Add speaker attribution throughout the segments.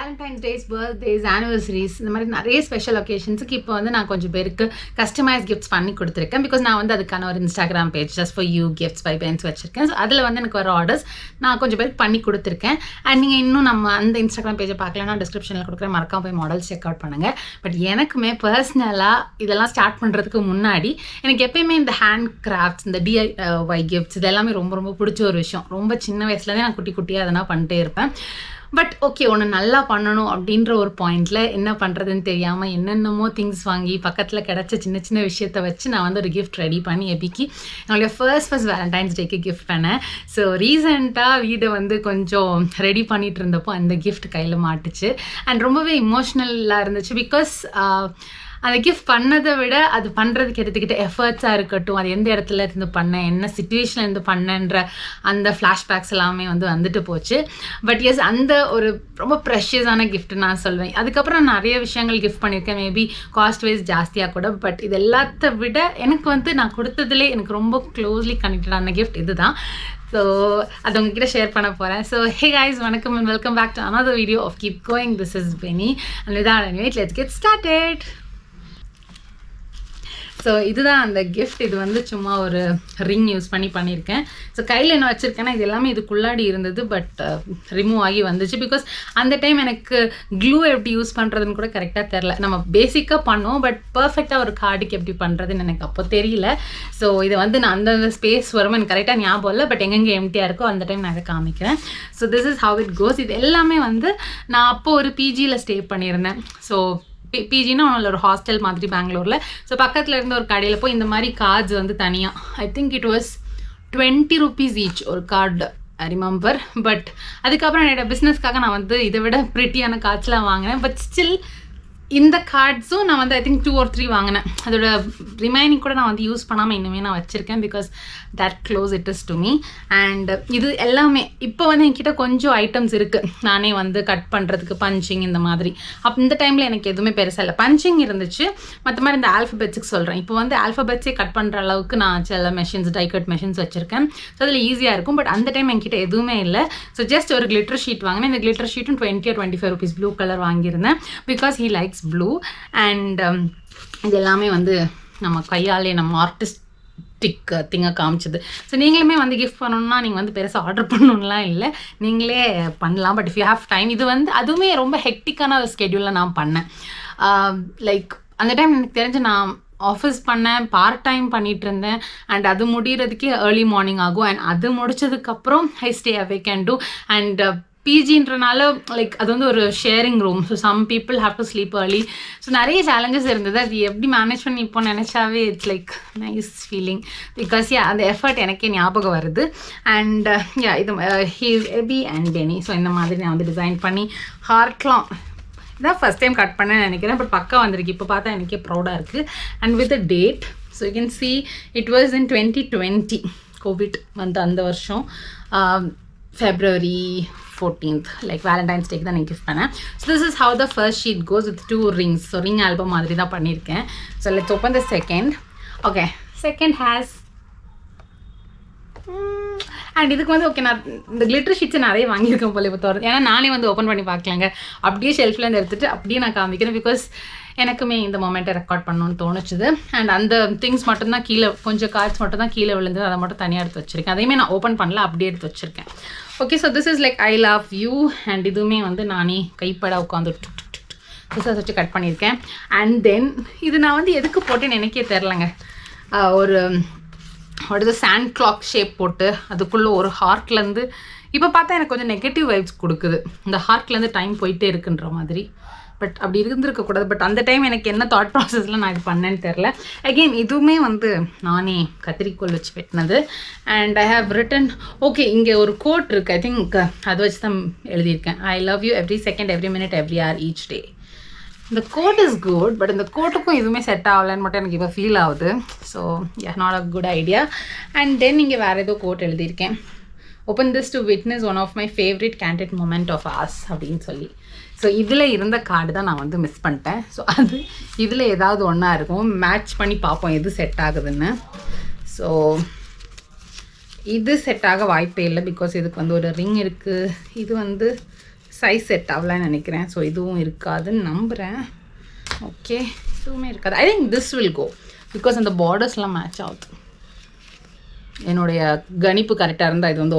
Speaker 1: Valentine's Days, birthdays, anniversaries இந்த மாதிரி நிறைய ஸ்பெஷல் ஒகேஷன்ஸுக்கு இப்போ வந்து நான் கொஞ்சம் பேருக்கு கஸ்டமைஸ் கிஃப்ட்ஸ் பண்ணி கொடுத்துருக்கேன். பிகாஸ் நான் வந்து அதுக்கான ஒரு Instagram page just for you gifts by pens வச்சிருக்கேன். ஸோ அதில் வந்து எனக்கு வர ஆர்டர்ஸ் நான் கொஞ்சம் பேருக்கு பண்ணி கொடுத்துருக்கேன். அண்ட் நீங்கள் இன்னும் நம்ம அந்த இன்ஸ்டாகிராம் பேஜை பார்க்கலன்னா டிஸ்கிரிப்ஷனில் கொடுக்குறேன், மறக்காம போய் மாடல்ஸ் செக் அவுட் பண்ணுங்கள். பட் எனக்குமே பர்சனலாக இதெல்லாம் ஸ்டார்ட் பண்ணுறதுக்கு முன்னாடி எனக்கு எப்பயுமே இந்த ஹேண்ட் கிராஃப்ட்ஸ், இந்த DIY கிஃப்ட்ஸ் இது எல்லாமே ரொம்ப ரொம்ப பிடிச்ச ஒரு விஷயம். ரொம்ப சின்ன வயசுலேருந்தே நான் குட்டி குட்டியாக அதெல்லாம் பண்ணிட்டே இருப்பேன். பட் ஓகே, ஒன்று நல்லா பண்ணணும் அப்படின்ற ஒரு பாயிண்டில் என்ன பண்ணுறதுன்னு தெரியாமல் என்னென்னமோ திங்ஸ் வாங்கி பக்கத்தில் கிடச்ச சின்ன சின்ன விஷயத்தை வச்சு நான் வந்து ஒரு கிஃப்ட் ரெடி பண்ணி எபிக்கி என்னுடைய ஃபர்ஸ்ட் வேலண்டைன்ஸ் டேக்கு கிஃப்ட் பண்ணேன். ஸோ ரீசெண்டாக வீடை வந்து கொஞ்சம் ரெடி பண்ணிகிட்டு இருந்தப்போ அந்த கிஃப்ட் கையில் மாட்டுச்சு. அண்ட் ரொம்பவே இமோஷ்னலாக இருந்துச்சு. பிகாஸ் அந்த கிஃப்ட் பண்ணதை விட அது பண்ணுறதுக்கு எடுத்துக்கிட்ட எஃபர்ட்ஸாக இருக்கட்டும், அது எந்த இடத்துல இருந்து பண்ணேன், என்ன சுச்சுவேஷனில் இருந்து பண்ணேன்ற அந்த ஃப்ளாஷ்பேக்ஸ் எல்லாமே வந்து வந்துட்டு போச்சு. பட் எஸ், அந்த ஒரு ரொம்ப ப்ரெஷியஸான கிஃப்ட் நான் சொல்வேன். அதுக்கப்புறம் நிறைய விஷயங்கள் கிஃப்ட் பண்ணியிருக்கேன், மேபி காஸ்ட் வைஸ் ஜாஸ்தியாக கூட. பட் இது எல்லாத்த விட எனக்கு வந்து நான் கொடுத்ததுலே எனக்கு ரொம்ப க்ளோஸ்லி கனெக்டடான கிஃப்ட் இது தான். ஸோ அது உங்ககிட்ட ஷேர் பண்ண போகிறேன். ஸோ ஹே guys, வணக்கம் and welcome back to another video of Keep Going. This is Benny and without any wait, let's get started. So இதுதான் அந்த கிஃப்ட். இது வந்து சும்மா ஒரு ரிங் யூஸ் பண்ணியிருக்கேன். ஸோ கையில் என்ன வச்சுருக்கேன்னா இது எல்லாமே இதுக்குள்ளாடி இருந்தது, பட் ரிமூவ் ஆகி வந்துச்சு. பிகாஸ் அந்த டைம் எனக்கு க்ளூ எப்படி யூஸ் பண்ணுறதுன்னு கூட கரெக்டாக தெரில. நம்ம பேசிக்காக பண்ணோம், பட் பர்ஃபெக்டாக ஒரு கார்டுக்கு எப்படி பண்ணுறதுன்னு எனக்கு அப்போ தெரியல. ஸோ இதை வந்து நான் அந்தந்த ஸ்பேஸ் வரும் எனக்கு கரெக்டாக ஞாபகம் இல்லை, பட் எங்கெங்கே எம்டியாக இருக்கோ அந்த டைம் நான் இதை காமிக்கிறேன். So this is how it goes. இது எல்லாமே வந்து நான் அப்போது ஒரு பிஜியில் ஸ்டே பண்ணியிருந்தேன். ஸோ பிஜின்னா ஒன்றும் ஒரு ஹாஸ்டல் மாதிரி பெங்களூரில். ஸோ பக்கத்தில் இருந்த ஒரு கடையில் போய் இந்த மாதிரி கார்ட்ஸ் வந்து தனியாக, I think it was 20 rupees each ஒரு கார்டு, ஐ ரிமெம்பர். பட் அதுக்கப்புறம் என்னோட பிஸ்னஸ்க்காக நான் வந்து இதை விட ப்ரிட்டியான கார்ட்ஸ்லாம் வாங்கினேன். பட் ஸ்டில் இந்த கார்ட்ஸும் நான் வந்து ஐ திங்க் 2 or 3 வாங்கினேன். அதோட ரிமைனிங் கூட நான் வந்து யூஸ் பண்ணாமல் இன்னுமே நான் வச்சுருக்கேன். Because that close it is to me. And இது எல்லாமே இப்போ வந்து என்கிட்ட கொஞ்சம் ஐட்டம்ஸ் இருக்குது நானே வந்து கட் பண்ணுறதுக்கு, பஞ்சிங் இந்த மாதிரி. இந்த டைமில் எனக்கு எதுவுமே பெருசாக இல்லை. பஞ்சிங் இருந்துச்சு, மற்ற மாதிரி இந்த ஆல்ஃபபெட்ஸுக்கு சொல்கிறேன். இப்போ வந்து ஆல்ஃபபெட்ஸே கட் பண்ணுற அளவுக்கு நான் சில மெஷின்ஸ், டைகட் மெஷின்ஸ் வச்சுருக்கேன். ஸோ அதில் ஈஸியாக இருக்கும். பட் அந்த டைம் என்கிட்ட எதுவுமே இல்லை. ஸோ ஜஸ்ட் ஒரு கிளிட்டர் ஷீட் வாங்கினேன். இந்த கிளிட்டர் ஷீட்டும் 20 or 25 rupees ப்ளூ கலர் வாங்கியிருந்தேன். Because he likes blue. And இது எல்லாமே வந்து நம்ம கையாலே நம்ம ஆர்டிஸ்டிக் திங்கை காமிச்சது. ஸோ நீங்களுமே வந்து கிஃப்ட் பண்ணணுன்னா நீங்கள் வந்து பெருசாக ஆர்டர் பண்ணணும்லாம் இல்லை, நீங்களே பண்ணலாம். But if you have time, இது வந்து அதுவுமே ரொம்ப ஹெக்டிக்கான ஒரு ஸ்கெடியூலில் நான் பண்ணேன். லைக் அந்த டைம் எனக்கு தெரிஞ்சு நான் ஆஃபீஸ் பண்ணேன், பார்ட் டைம் பண்ணிகிட்டு இருந்தேன். அண்ட் அது முடிகிறதுக்கே ஏர்லி மார்னிங் ஆகும். அண்ட் அது முடிச்சதுக்கப்புறம் I stay awake and do. And பிஜின்றனால லைக் அது வந்து ஒரு sharing room. So some people have to sleep early. So நிறைய சேலஞ்சஸ் இருந்தது. அது எப்படி மேனேஜ் பண்ணி இப்போ நினச்சாவே it's like nice feeling. Because அந்த எஃபர்ட் எனக்கே ஞாபகம் வருது. அண்ட் இது எபி அண்ட் பெனி. ஸோ இந்த மாதிரி நான் வந்து டிசைன் பண்ணி ஹார்ட்லாம் இதான் ஃபஸ்ட் டைம் கட் பண்ணேன்னு நினைக்கிறேன். பட் பக்கா வந்திருக்கு. இப்போ பார்த்தா எனக்கே ப்ரௌடாக இருக்குது. And with a date. So you can see it was in 2020. Covid வந்து அந்த வருஷம் February 14th, லைக் வேலண்டைன்ஸ் டேக்கு தான் நான் கிஃப்ட் பண்ணேன். So this is how the first sheet goes with 2 rings. So ring album மாதிரி தான் பண்ணியிருக்கேன். So let's open the second. Okay, second has and இதுக்கு வந்து ஓகே, நான் இந்த கிளிட்டர் ஷீட்ஸை நிறைய வாங்கியிருக்கேன் போல இப்போ தோறது. ஏன்னா நானே வந்து ஓப்பன் பண்ணி பார்க்கலாங்க, அப்படியே ஷெல்ஃப்லேருந்து எடுத்துகிட்டு அப்படியே நான் காமிக்கிறேன். பிகாஸ் எனக்குமே இந்த மொமெண்ட்டை ரெக்கார்ட் பண்ணணும்னு தோணுச்சுது. அண்ட் அந்த திங்ஸ் மட்டும்தான் கீழே, கொஞ்சம் கார்ட்ஸ் மட்டும் தான் கீழே விழுந்தது, அதை மட்டும் தனியாக எடுத்து வச்சுருக்கேன். அதையுமே நான் ஓப்பன் பண்ணல, அப்படியே எடுத்து வச்சுருக்கேன். Okay, so this is like I love you. And இதுவுமே வந்து நானே கைப்பட உட்காந்து புதுசாக வச்சு கட் பண்ணியிருக்கேன். அண்ட் தென் இது நான் வந்து எதுக்கு போட்டேன்னு எனக்கே தெரிலங்க. ஒரு அடுத்த சாண்ட் கிளாக் ஷேப் போட்டு அதுக்குள்ளே ஒரு ஹார்ட்லேருந்து இப்போ பார்த்தா எனக்கு கொஞ்சம் நெகட்டிவ் வைப்ஸ் கொடுக்குது. இந்த ஹார்ட்லேருந்து டைம் போயிட்டே இருக்குன்ற மாதிரி. பட் அப்படி இருந்திருக்கக்கூடாது. பட் அந்த டைம் எனக்கு என்ன தாட் ப்ராசஸில் நான் இது பண்ணேன்னு தெரில. அகெயின் இதுவுமே வந்து நானே கத்திரிக்கோள் வச்சு வெட்டினது. And I have written, okay இங்கே ஒரு கோட் இருக்குது, ஐ திங்க் அதை வச்சு தான் எழுதியிருக்கேன். I love you every second, every minute, every hour, each day. இந்த கோட் இஸ் குட். பட் இந்த கோட்டுக்கும் எதுவுமே செட் ஆகலைன்னு மட்டும் எனக்கு இப்போ ஃபீல் ஆகுது. So not a good idea. And then இங்கே வேறு ஏதோ கோட் எழுதியிருக்கேன். Open this to witness one of my favourite candid moment of us அப்படின்னு சொல்லி. ஸோ இதில் இருந்த கார்டு தான் நான் வந்து மிஸ் பண்ணிட்டேன். ஸோ அது இதில் ஏதாவது ஒன்றா இருக்கும், மேட்ச் பண்ணி பார்ப்போம் எது செட் ஆகுதுன்னு. ஸோ இது செட் ஆக வாய்ப்பே இல்லை. பிகாஸ் இதுக்கு வந்து ஒரு ரிங் இருக்குது, இது வந்து சைஸ் செட் ஆகலான்னு நினைக்கிறேன். ஸோ இதுவும் இருக்காதுன்னு நம்புகிறேன். ஓகே, இதுவுமே இருக்காது. I think this will go because அந்த பார்டர்ஸ்லாம் மேட்ச் ஆகுது. என்னுடைய கணிப்பு கரெக்டாக இருந்தால் இது வந்து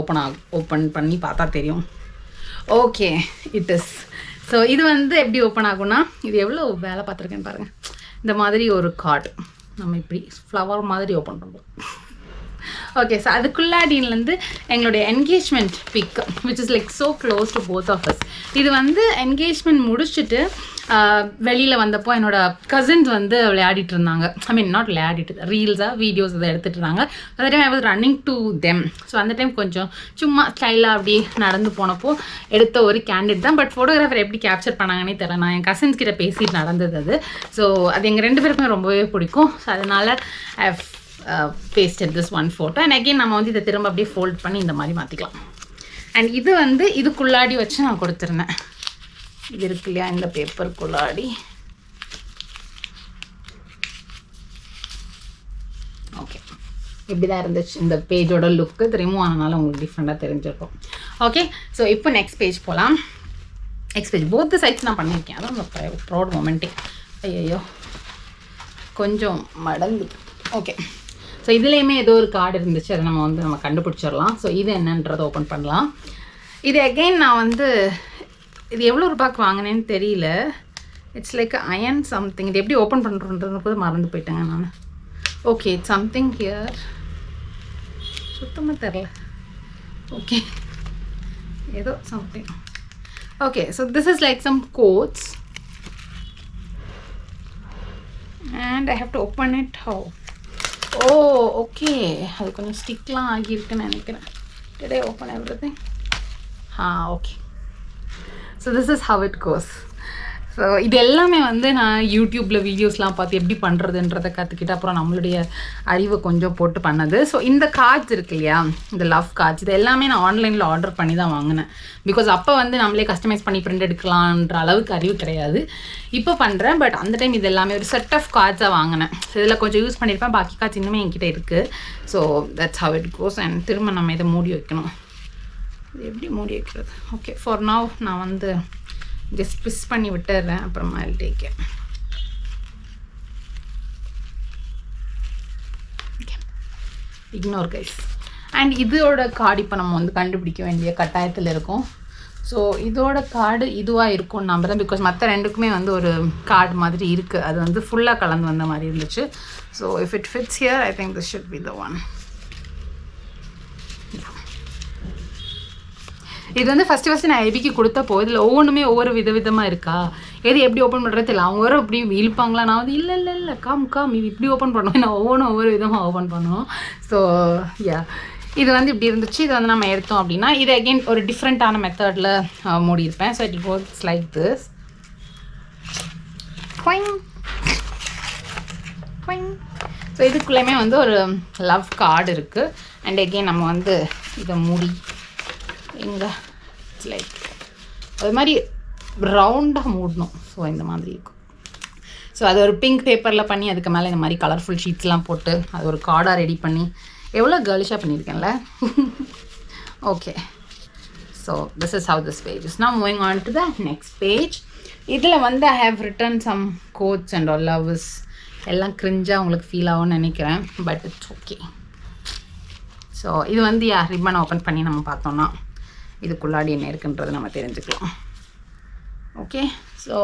Speaker 1: ஓப்பன் பண்ணி பார்த்தா தெரியும். Okay, it is. ஸோ இது வந்து எப்படி ஓப்பன் ஆகும்னா, இது எவ்வளோ வேலை பார்த்துருக்கேன்னு பாருங்கள். இந்த மாதிரி ஒரு கார்டு நம்ம இப்படி ஃப்ளவர் மாதிரி ஓப்பன் பண்ணுறோம். ஓகே, ஸோ அதுக்குள்ளாடியிலேருந்து எங்களுடைய engagement pic which is like so close to both of us. இது வந்து என்கேஜ்மெண்ட் முடிச்சுட்டு வெளியில் வந்தப்போ என்னோடய கசின்ஸ் வந்து விளையாடிட்டு இருந்தாங்க. ஐ மீன் நாட் விளையாடிட்டு, ரீல்ஸாக வீடியோஸ் இதை எடுத்துகிட்டு இருந்தாங்க. அந்த time I was running to them. So அந்த டைம் கொஞ்சம் சும்மா ஸ்டைலாக அப்படி நடந்து போனப்போ எடுத்த ஒரு கேண்டிட் தான். பட் ஃபோட்டோகிராஃபர் எப்படி கேப்சர் பண்ணாங்கன்னே தெரியல. நான் என் கசின்ஸ் கிட்ட பேசிட்டு நடந்தது அது. ஸோ அது எங்கள் 2 பேருக்குமே ரொம்பவே பிடிக்கும். ஸோ அதனால் ஐ pasted this one photo and again நம்ம வந்து இதை திரும்ப அப்படியே ஃபோல்ட் பண்ணி இந்த மாதிரி மாற்றிக்கலாம். அண்ட் இது வந்து இதுக்குள்ளாடி வச்சு நான் கொடுத்துருந்தேன். இது இருக்கு இல்லையா, இந்த பேப்பருக்குள்ளாடி. ஓகே, இப்படி தான் இருந்துச்சு இந்த பேஜோட லுக்கு. ரிமூவ் ஆனனால உங்களுக்கு டிஃப்ரெண்ட்டாக தெரிஞ்சிருக்கும். ஓகே, ஸோ இப்போ நெக்ஸ்ட் பேஜ் போகலாம். நெக்ஸ்ட் பேஜ் போத் சைட்ஸ் நான் பண்ணியிருக்கேன். அதான் அந்த ப்ரௌட் மொமெண்ட்டே. ஐயோ கொஞ்சம் மடங்கு. ஓகே, ஸோ இதுலேயுமே ஏதோ ஒரு கார்டு இருந்துச்சு. அதை நம்ம கண்டுபிடிச்சிடலாம். ஸோ இது என்னன்றதை ஓப்பன் பண்ணலாம். இது அகெயின் நான் வந்து இது எவ்வளோ ரூபாய்க்கு வாங்கினேன்னு தெரியல. It's like iron something. இது எப்படி ஓப்பன் பண்ணுறோன்றது கூட மறந்து போயிட்டேங்க நான். Okay, it's something here. சுத்தமாக தெரில. ஓகே, ஏதோ something. Okay, so this is like some quotes and I have to open it. How? Oh, okay. அது கொஞ்சம் ஸ்டிக்லாம் ஆகியிருக்குன்னு நினைக்கிறேன். Did I open everything? Okay. So this is how it goes. So இது எல்லாமே வந்து நான் யூடியூப்பில் வீடியோஸ்லாம் பார்த்து எப்படி பண்ணுறதுன்றதை கற்றுக்கிட்டு அப்புறம் நம்மளுடைய அறிவை கொஞ்சம் போட்டு பண்ணது. ஸோ இந்த கார்ட்ஸ் இருக்கு இல்லையா, இந்த லவ் கார்ட்ஸ், இது எல்லாமே நான் ஆன்லைனில் ஆர்டர் பண்ணி தான் வாங்கினேன். பிகாஸ் அப்போ வந்து நம்மளே கஸ்டமைஸ் பண்ணி பிரிண்ட் எடுக்கலான்ற அளவுக்கு அறிவு கிடையாது. இப்போ பண்ணுறேன். பட் அந்த டைம் இது எல்லாமே ஒரு செட் ஆஃப் கார்ட்ஸாக வாங்கினேன். ஸோ இதில் கொஞ்சம் யூஸ் பண்ணியிருப்பேன். பாக்கி கார்ட்ஸ் இன்னுமே என்கிட்ட இருக்குது. So that's how it goes. And திரும்ப நம்ம இதை மூடி வைக்கணும். இது எப்படி மூடி வைக்கிறது? ஓகே, ஃபார் நவ் நான் வந்து ஜஸ்ட் ட்விஸ் பண்ணி விட்டுறேன். அப்புறமா I'll take it. Okay, ignore guys. And இதோட கார்டு இப்போ நம்ம வந்து கண்டுபிடிக்க வேண்டிய கட்டாயத்தில் இருக்கும். ஸோ இதோட கார்டு இதுவாக இருக்கும்னு நம்புகிறேன். பிகாஸ் மற்ற ரெண்டுக்குமே வந்து ஒரு கார்டு மாதிரி இருக்குது. அது வந்து ஃபுல்லாக கலந்து வந்த மாதிரி இருந்துச்சு. So if it fits here I think this should be the one. இது வந்து ஃபஸ்ட்டு நான் ஐபிக்கு கொடுத்தப்போ இதில் ஒவ்வொன்றுமே ஒவ்வொரு விதமாக இருக்கா, எது எப்படி ஓப்பன் பண்ணுறது இல்லை. அவங்க வர அப்படி இழுப்பாங்களா, நான் வந்து இல்லை காம் இது இப்படி ஓப்பன் பண்ணுவோம். நான் ஒவ்வொரு விதமாக ஓப்பன் பண்ணுவோம். ஸோ யா, இது வந்து இப்படி இருந்துச்சு. இது வந்து நம்ம எடுத்தோம் அப்படின்னா இது அகெயின் ஒரு டிஃப்ரெண்ட்டான மெத்தடில் மூடி இருப்பேன். So it goes like this. So இதுக்குள்ளேயுமே வந்து ஒரு லவ் கார்டு இருக்குது. அண்ட் அகெயின் நம்ம வந்து இதை மூடி எங்கே லைக் அது மாதிரி ரவுண்டாக மூடணும். ஸோ இந்த மாதிரி இருக்கும். ஸோ அது ஒரு பிங்க் பேப்பரில் பண்ணி அதுக்கு மேலே இந்த மாதிரி கலர்ஃபுல் ஷீட்ஸ்லாம் போட்டு அது ஒரு கார்டாக ரெடி பண்ணி எவ்வளோ கேர்லிஷாக பண்ணியிருக்கேன்ல. Okay, so this is how this page is. Now moving on to the next page. இதில் வந்து I have written some quotes and all loves. எல்லாம் கிரிஞ்சாக உங்களுக்கு ஃபீல் ஆகும்னு நினைக்கிறேன். But it's okay. ஸோ இது வந்து ரிப்பன் ஓப்பன் பண்ணி நம்ம பார்த்தோம்னா இதுக்குள்ளாடி என்ன இருக்குன்றது நம்ம தெரிஞ்சுக்கலாம். Okay, so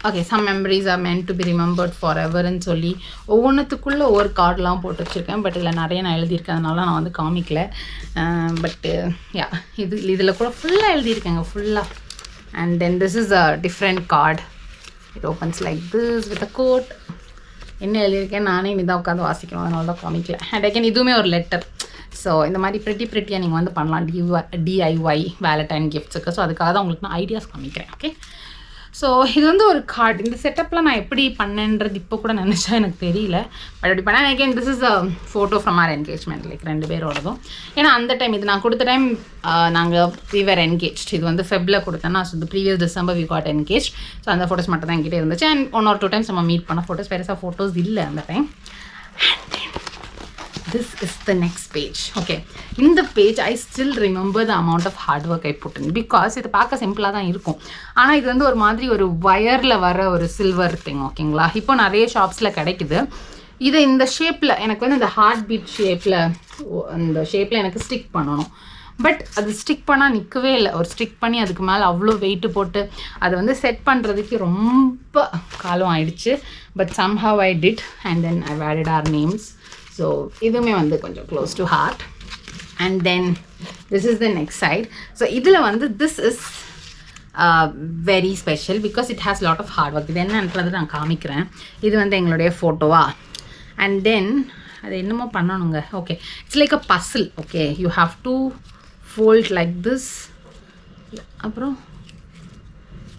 Speaker 1: okay, some memories are meant to be remembered for எவர்ன்னு சொல்லி ஒவ்வொன்றுத்துக்குள்ளே ஒவ்வொரு கார்டெலாம் போட்டு வச்சுருக்கேன். பட் இதில் நிறைய நான் எழுதியிருக்கேன், நான் வந்து காமிக்கல. பட்டு யா, இதில் கூட ஃபுல்லாக எழுதியிருக்கேங்க, ஃபுல்லாக. And then this is a different card. It opens like this with a quote. என்ன எழுதியிருக்கேன் நானே இதான் உட்காந்து வாசிக்கணும், அதனால தான் காமிக்கல. அண்ட் அகேன் இதுவுமே ஒரு லெட்டர். ஸோ இந்த மாதிரி ப்ரிட்டியாக நீங்கள் வந்து பண்ணலாம் டிஐஒய் வேலண்டைன் கிஃப்ட்ஸுக்கு. ஸோ அதுக்காக தான் உங்களுக்கு நான் ஐடியாஸ் காமிக்கிறேன். ஓகே, ஸோ இது வந்து ஒரு கார்டு. இந்த செட்டப்பில் நான் எப்படி பண்ணேன்றது இப்போ கூட நினச்சா எனக்கு தெரியல. பட் அப்படி பண்ணேன். Again this is a photo from our engagement, like 2 பேரோடதும். ஏன்னா அந்த டைம் இது நான் கொடுத்த டைம் நாங்கள் வி வேர் என்கேஜ். இது வந்து ஃபெப்ரில் கொடுத்தேன்னா, ஸோ இந்த previous December we got engage. So அந்த ஃபோட்டோஸ் மட்டும் தான் என்கிட்ட இருந்துச்சு. அண்ட் 1 or 2 டைம்ஸ் நம்ம மீட் பண்ண ஃபோட்டோஸ், பெருசாக ஃபோட்டோஸ் இல்லை அந்த time. this is the next page. Okay, in the page I still remember the amount of hard work I put in because இது பார்க்க சிம்பிளாக தான் இருக்கும். ஆனால் இது வந்து ஒரு மாதிரி ஒரு வயரில் வர ஒரு சில்வர் திங். ஓகேங்களா, இப்போ நிறைய ஷாப்ஸில் கிடைக்குது. இதை இந்த ஷேப்பில் எனக்கு வந்து இந்த ஹார்ட் பீட் ஷேப்பில், அந்த ஷேப்பில் எனக்கு ஸ்டிக் பண்ணணும். பட் அது ஸ்டிக் பண்ணால் நிற்கவே இல்லை. ஒரு ஸ்டிக் பண்ணி அதுக்கு மேலே அவ்வளோ வெயிட்டு போட்டு அதை வந்து செட் பண்ணுறதுக்கு ரொம்ப காலம் ஆயிடுச்சு. But somehow I did and then I've added our names. So இதுவுமே வந்து கொஞ்சம் close to heart. And then this is the next side. So இதில் வந்து this is very special because it has lot of hard work. இது என்னன்றது நான் காமிக்கிறேன். இது வந்து எங்களுடைய ஃபோட்டோவா. அண்ட் தென் அது என்னமோ பண்ணணுங்க. Okay, it's like a puzzle. Okay, you have to fold like this. அப்புறம்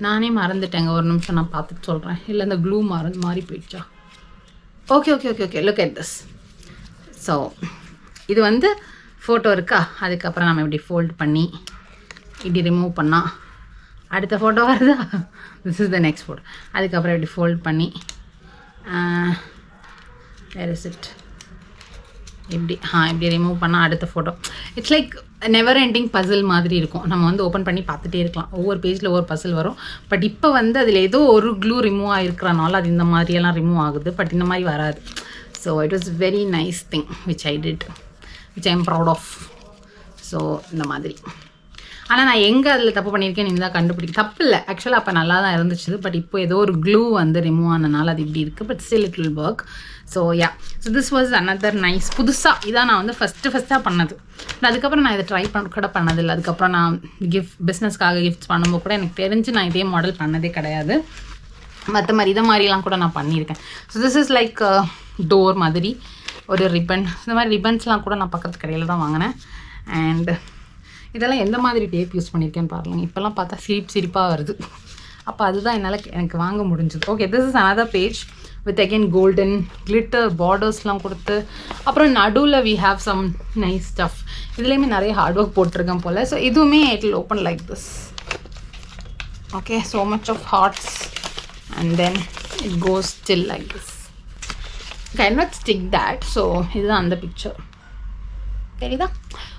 Speaker 1: நானே மறந்துட்டேங்க, ஒரு நிமிஷம் நான் பார்த்துட்டு சொல்கிறேன். இல்லை இந்த க்ளூ மாறி போயிடுச்சா? Okay okay okay okay, look at this. So இது வந்து ஃபோட்டோ இருக்கா, அதுக்கப்புறம் நம்ம இப்படி ஃபோல்ட் பண்ணி இப்படி ரிமூவ் பண்ணால் அடுத்த ஃபோட்டோ வருதா? This is the next photo. அதுக்கப்புறம் இப்படி ஃபோல்ட் பண்ணி வேர் இஸ் இட், இப்படி ரிமூவ் பண்ணால் அடுத்த photo. It's like never ending puzzle மாதிரி இருக்கும். நம்ம வந்து ஓப்பன் பண்ணி பார்த்துட்டே இருக்கலாம். ஒவ்வொரு பேஜில் ஒவ்வொரு பசில் வரும். பட் இப்போ வந்து அதில் ஏதோ ஒரு க்ளூ ரிமூவ் ஆகிருக்கிறனால அது இந்த மாதிரியெல்லாம் ரிமூவ் ஆகுது. பட் இந்த மாதிரி வராது. So it was very nice thing which I did, which I am proud of. So இந்த மாதிரி. ஆனால் நான் எங்கே அதில் தப்பு பண்ணியிருக்கேன் நீங்கள் தான் கண்டுபிடிக்க. தப்பு இல்லை, ஆக்சுவலாக அப்போ நல்லா தான் இருந்துச்சு. பட் இப்போ ஏதோ ஒரு க்ளூ வந்து ரிமூவ் ஆனனால அது இப்படி இருக்குது. But still it will work. So yeah, so this was another nice. புதுசாக இதான் நான் வந்து ஃபஸ்ட்டாக பண்ணது. அதுக்கப்புறம் நான் இதை ட்ரை கூட பண்ணதில்லை. அதுக்கப்புறம் நான் பிஸ்னஸ்க்காக கிஃப்ட்ஸ் பண்ணும்போது கூட எனக்கு தெரிஞ்சு நான் இதே மாடல் பண்ணதே கிடையாது. மற்ற மாதிரி இதை மாதிரிலாம் கூட நான் பண்ணியிருக்கேன். So this is like door மாதிரி ஒரு ரிப்பன். இந்த மாதிரி ரிப்பன்ஸ்லாம் கூட நான் பக்கத்து கடையில் தான் வாங்கினேன். அண்ட் இதெல்லாம் எந்த மாதிரி டேப் யூஸ் பண்ணியிருக்கேன்னு பாருங்கள். இப்போல்லாம் பார்த்தா சிரிப்பாக வருது. அப்போ அதுதான் எனக்கு வாங்க முடிஞ்சது. Okay, this is another page with again golden glitter பார்டர்ஸ்லாம் கொடுத்து, அப்புறம் நடுவில் we have some nice stuff. இதுலேயுமே நிறைய ஹார்ட் ஒர்க் போட்டிருக்கேன் போல். ஸோ இதுவுமே it will open like this. Okay, so much of hearts and then it goes still like this. Okay, I not stick that. So இதுதான் அந்த picture தெரியுதா?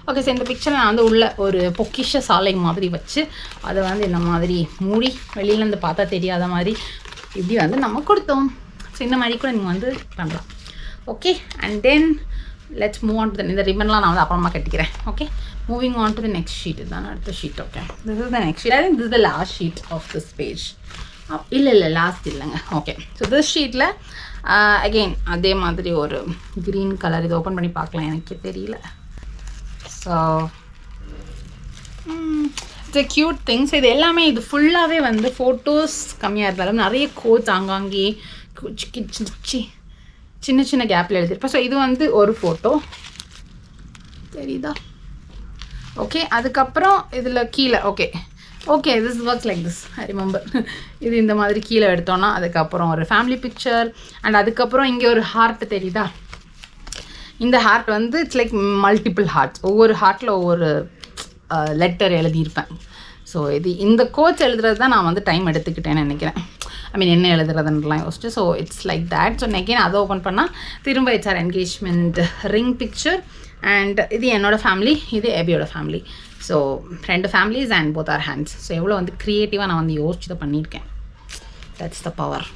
Speaker 1: Okay, so இந்த பிக்சரை நான் வந்து உள்ள ஒரு பொக்கிஷ சாலை மாதிரி வச்சு அதை வந்து இந்த மாதிரி மூடி வெளியிலேருந்து பார்த்தா தெரியாத மாதிரி இப்படி வந்து நம்ம கொடுத்தோம். ஸோ இந்த மாதிரி கூட நீங்கள் வந்து பண்ணலாம். Okay, and then let's move on to இந்த ரிப்பன்லாம் நான் வந்து அப்புறமா கட்டிக்கிறேன். Okay, moving on to the next sheet. இதுதான் அடுத்த sheet. Okay, this is the next sheet. I think this is the last sheet of this page. இல்லை last இல்லைங்க. ஓகே, ஸோ திஸ் ஷீட்டில் அகெயின் அதே மாதிரி ஒரு க்ரீன் கலர். இது open பண்ணி பார்க்கலாம், எனக்கு தெரியல. So it's a cute things. இது எல்லாமே இது ஃபுல்லாகவே வந்து ஃபோட்டோஸ் கம்மியாக இருந்தாலும் நிறைய கோட்ஸ் ஆங்காங்கே சின்ன சின்ன கேப்பில் எழுதியிருப்பேன். ஸோ இது வந்து ஒரு ஃபோட்டோ தெரியுதா? ஓகே, அதுக்கப்புறம் இதில் கீழே okay this works like this. I remember. இது இந்த மாதிரி கீழே எடுத்தோன்னா அதுக்கப்புறம் ஒரு ஃபேமிலி பிக்சர். அண்ட் அதுக்கப்புறம் இங்கே ஒரு ஹார்ட் தெரியுதா? இந்த ஹார்ட் வந்து இட்ஸ் லைக் மல்டிபிள் ஹார்ட்ஸ். ஒவ்வொரு ஹார்ட்டில் ஒவ்வொரு லெட்டர் எழுதியிருப்பேன். ஸோ இந்த கோட்ஸ் எழுதுறது தான் நான் வந்து டைம் எடுத்துக்கிட்டேன்னு நினைக்கிறேன். ஐ மீன் என்ன எழுதுறதுன்றலாம் யோசிச்சு. So it's like that. So again அதை ஓப்பன் பண்ணால் திரும்ப it's our engagement ring picture. And இது என்னோடய ஃபேமிலி, இது எபியோட family. So 2 families and both our hands. So எவ்வளோ வந்து க்ரியேட்டிவாக நான் வந்து யோசிச்சு தான் பண்ணியிருக்கேன். That's the power.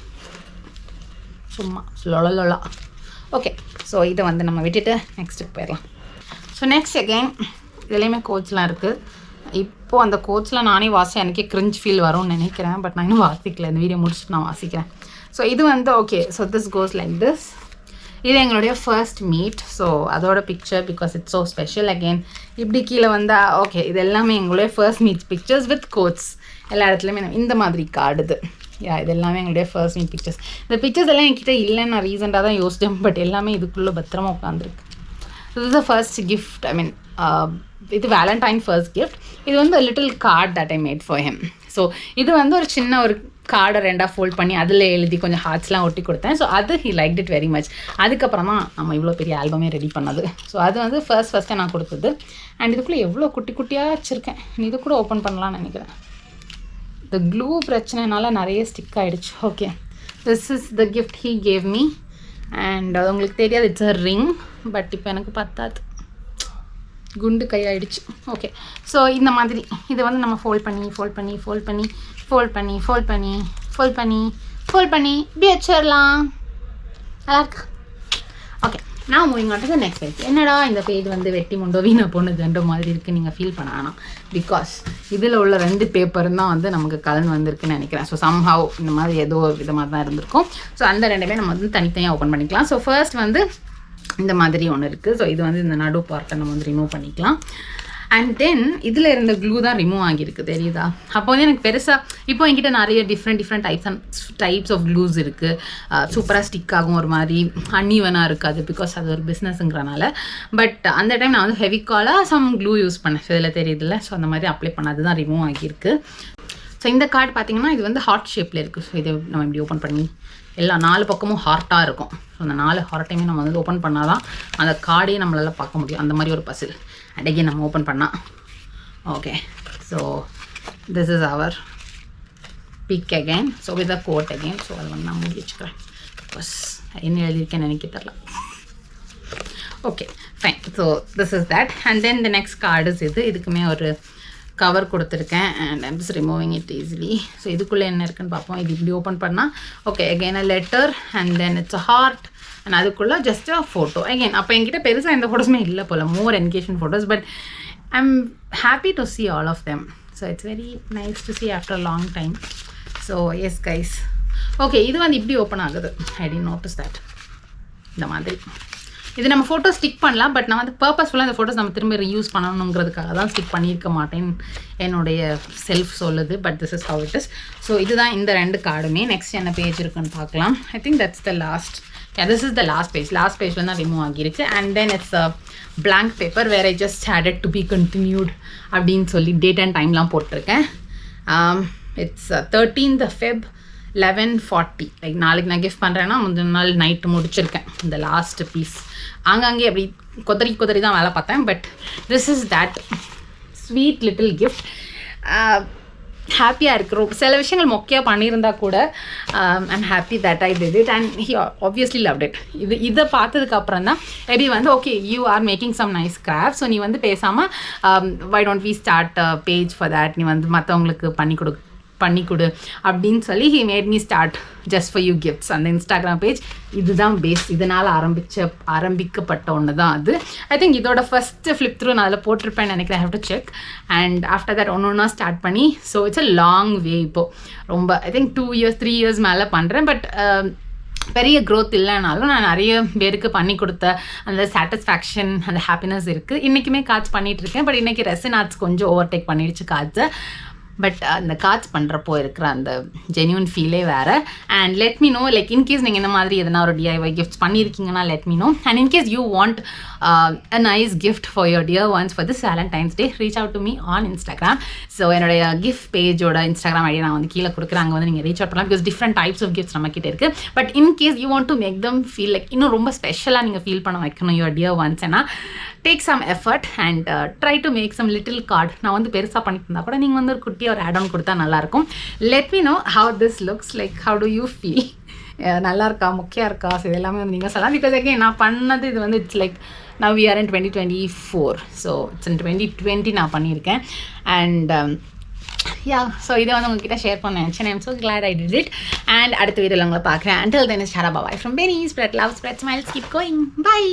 Speaker 1: சும்மா லொலா. ஓகே, ஸோ இதை வந்து நம்ம விட்டுட்டு நெக்ஸ்ட்டுக்கு போயிடலாம். ஸோ நெக்ஸ்ட் அகெயின் இதுலேயுமே கோட்ஸ்லாம் இருக்குது. இப்போது அந்த கோட்ஸ்லாம் நானே வாசி எனக்கே கிரிஞ்ச் ஃபீல் வரும்னு நினைக்கிறேன். பட் நான் இன்னும் வாசிக்கல. இந்த வீடியோ முடிச்சுட்டு நான் வாசிக்கிறேன். ஸோ இது வந்து okay. So this goes like this. இது எங்களுடைய ஃபர்ஸ்ட் மீட். ஸோ அதோட picture because it's so special. Again இப்படி கீழே வந்தால் ஓகே, இது எல்லாமே எங்களுடைய first meet pictures with quotes. எல்லா இடத்துலையுமே இந்த மாதிரி காடுது. இது எல்லாமே எங்களுடைய ஃபர்ஸ்ட் மீட் பிக்சர்ஸ். இந்த பிக்சர்ஸ் எல்லாம் என்கிட்ட இல்லைன்னு நான் ரீசெண்டாக தான் யோசித்தேன். பட் எல்லாமே இதுக்குள்ளே பத்திரமா உட்காந்துருக்கு. This is the first gift. I mean இது வேலண்டைன் ஃபர்ஸ்ட் கிஃப்ட். இது வந்து little card that I made for him. So இது வந்து ஒரு சின்ன ஒரு கார்டை 2ஆக ஃபோல்ட் பண்ணி அதில் எழுதி கொஞ்சம் ஹார்ட்ஸ்லாம் ஒட்டி கொடுத்தேன். ஸோ அது he like it very much. அதுக்கப்புறம் தான் நம்ம இவ்வளோ பெரிய ஆல்பமே ரெடி பண்ணது. ஸோ அது வந்து ஃபர்ஸ்ட்டு நான் கொடுத்தது. அண்ட் இதுக்குள்ளே எவ்வளோ குட்டி குட்டியாக வச்சுருக்கேன். இது கூட ஓப்பன் பண்ணலான்னு நினைக்கிறேன். இந்த க்ளூ பிரச்சனைனால நிறைய ஸ்டிக் ஆகிடுச்சு. Okay, this is the gift he gave me. And அது உங்களுக்கு தெரியாது, இட்ஸ் அ ரிங். பட் இப்போ எனக்கு பத்தாது, குண்டு கை ஆகிடுச்சு. ஓகே, ஸோ இந்த மாதிரி இதை வந்து நம்ம ஃபோல்ட் பண்ணி இப்படி வச்சிடலாம். நல்லா இருக்கா? ஓகே, நான் moving on to the next page. என்னடா இந்த பேஜ் வந்து வெட்டி முண்டோ வீணை பொண்ணுதுன்ற மாதிரி இருக்குது நீங்கள் ஃபீல் பண்ண வேணாம். பிகாஸ் இதில் உள்ள 2 பேப்பரும் தான் வந்து நமக்கு கலன் வந்திருக்குன்னு நினைக்கிறேன். ஸோ சம்ஹவ் இந்த மாதிரி ஏதோ ஒரு விதமாக தான் இருந்திருக்கும். ஸோ அந்த 2மே நம்ம வந்து தனித்தனியாக ஓப்பன் பண்ணிக்கலாம். ஸோ ஃபர்ஸ்ட் வந்து இந்த மாதிரி ஒன்று இருக்குது. ஸோ இது வந்து இந்த நடு பார்ட்டை நம்ம வந்து ரிமூவ் பண்ணிக்கலாம். அண்ட் தென் இதில் இருந்த க்ளூ தான் ரிமூவ் ஆகியிருக்கு, தெரியுதா? அப்போ வந்து எனக்கு பெருசாக இப்போ என்கிட்ட நிறைய டிஃப்ரெண்ட் டைப்ஸ் ஆஃப் க்ளூஸ் இருக்குது. சூப்பராக ஸ்டிக் ஆகும், ஒரு மாதிரி அன்இவனாக இருக்காது, பிகாஸ் அது ஒரு பிஸ்னஸுங்கிறனால. பட் அந்த டைம் நான் வந்து ஹெவிகாலாக சம் க்ளூ யூஸ் பண்ணேன். ஸோ இதில் தெரியுதுல்ல, ஸோ அந்த மாதிரி அப்ளை பண்ணது தான் ரிமூவ் ஆகியிருக்கு. ஸோ இந்த கார்டு பார்த்தீங்கன்னா இது வந்து ஹார்ட் ஷேப்பில் இருக்குது. ஸோ இதை நம்ம இப்படி ஓப்பன் பண்ணி எல்லா 4 பக்கமும் ஹார்ட்டாக இருக்கும். ஸோ அந்த 4 ஹார்ட்டையுமே நம்ம வந்து ஓப்பன் பண்ணால் தான் அந்த கார்டையே நம்மளால் பார்க்க முடியும். அந்த மாதிரி ஒரு பசில் அடகி நம்ம ஓப்பன் பண்ணால். Okay, so this is our pic again. So with a quote again. So அதை வந்து நான் மூடி வச்சுக்கிறேன். பஸ் என்ன எழுதியிருக்கேன்னு எனக்கு தெரியல. Okay, fine. So this is that. And then the next card is இதுக்குமே ஒரு கவர் கொடுத்துருக்கேன். And I'm just removing it easily. So இதுக்குள்ளே என்ன இருக்குன்னு பார்ப்போம். இது இப்படி ஓப்பன் பண்ணால் okay, again a letter and then it's a heart and அதுக்குள்ளே ஜஸ்ட் அ ஃபோட்டோ அகெயின். அப்போ என்கிட்ட பெருசாக எந்த ஃபோட்டோஸுமே இல்லை போல், more engagement photos. But I'm happy to see all of them. So it's very nice to see after a long time. So S guys, okay, இது வந்து இப்படி ஓப்பன் ஆகுது. ஐ didn't notice that. இந்த மாதிரி இது நம்ம ஃபோட்டோ ஸ்டிக் பண்ணலாம். But நான் வந்து பர்பஸ்ஃபுல்லாக இந்த ஃபோட்டோஸ் நம்ம திரும்ப ரீயூஸ் பண்ணணுங்கிறதுக்காக தான் ஸ்டிக் பண்ணியிருக்க மாட்டேன் என்னுடைய செல்ஃப் சொல்லுது. But this is how it is. So இதுதான் இந்த 2 கார்டுமே. நெக்ஸ்ட் என்ன பேஜ் இருக்குன்னு பார்க்கலாம். I think that's the last. This is the last page. Last பேஜில் தான் ரிமூவ் ஆகியிருக்கு. And then it's a blank paper where I just added to be continued அப்படின்னு சொல்லி டேட் அண்ட் டைம்லாம் போட்டிருக்கேன். It's 13th Feb 11:40. லைக் நாளைக்கு நான் gift பண்ணுறேன்னா முந்தின நாள் நைட்டு முடிச்சிருக்கேன் இந்த லாஸ்ட் பீஸ். ஆங்காங்கே அப்படி கொத்தரி தான் வேலை பார்த்தேன். But this is that sweet little gift. ஹாப்பியாக இருக்கிறோம். சில விஷயங்கள் மொக்கையாக பண்ணியிருந்தா கூட I'm happy that I did it and he obviously loved it. இதை பார்த்ததுக்கப்புறம் தான் மேபி வந்து okay you are making some nice craft. So நீ வந்து பேசாமல் why don't we start page for that, நீ வந்து மற்றவங்களுக்கு பண்ணி கொடு அப்படின்னு சொல்லி he made me start just for you gifts அந்த இன்ஸ்டாகிராம் பேஜ். இதுதான் பேஸ். இதனால் ஆரம்பிக்கப்பட்ட ஒன்று தான் அது. ஐ திங்க் இதோட ஃபஸ்ட்டு ஃப்ளிப் த்ரூ நான் அதில் போட்டிருப்பேன்னு நினைக்கிறேன். I have to check. And after that ஒன்று ஸ்டார்ட் பண்ணி so it's a long way. இப்போது ரொம்ப ஐ திங்க் 2 years 3 years மேலே பண்ணுறேன். பட் பெரிய க்ரோத் இல்லைனாலும் நான் நிறைய பேருக்கு பண்ணி கொடுத்த அந்த சாட்டிஸ்ஃபேக்ஷன், அந்த ஹாப்பினஸ் இருக்குது. இன்றைக்குமே காட்ச் பண்ணிகிட்ருக்கேன். பட் இன்றைக்கி ரெசின் ஆர்ட்ஸ் கொஞ்சம் ஓவர்டேக் பண்ணிடுச்சு காட்சை. பட் அந்த காட்ச் பண்ணுறப்போ இருக்கிற அந்த ஜென்யூன் ஃபீலே வேறு. And let me know, like in case நீங்கள் இந்த மாதிரி எதனா ஒரு DIY கிஃப்ட்ஸ் பண்ணியிருக்கீங்கன்னா let me know. And in case you want a nice gift for your dear ones for this valentine's day, reach out to me on Instagram. So என்னுடைய gift பேஜோட Instagram ID நான் வந்து கீழே கொடுக்குறேன். அங்கே வந்து நீங்கள் ரீச் அவுட் பண்ணலாம். Because different types of gifts நம்மக்கிட்ட இருக்குது. But in case you want to make them feel like இன்னும் ரொம்ப ஸ்பெஷலாக நீங்கள் ஃபீல் பண்ண வைக்கணும் யுவர் டியர் ஒன்ஸ்னா take some effort and try to make some little card. நான் வந்து பெருசாக பண்ணிட்டு இருந்தால் கூட நீங்கள் வந்து ஒரு குட்டி ஒரு ஆட் ஆன் கொடுத்தா நல்லாயிருக்கும். Let me know how this looks like. How to you feel? நல்லா இருக்கா, முக்கியம் இருக்கா? ஸோ இது எல்லாமே வந்து நீங்கள் சொல்லலாம். பிகாஸ் அகேன் நான் பண்ணது இது வந்து it's like now we are in 2024. So it's in 2020 நான் பண்ணியிருக்கேன். அண்ட் ஸோ இதை வந்து உங்ககிட்ட ஷேர் பண்ண நினச்சேன். I'm so glad I did it. And அடுத்த வீடியோவில் உங்களை பார்க்குறேன். until then is Shara bye from Benny. Spread love, spread smiles, keep going. Bye.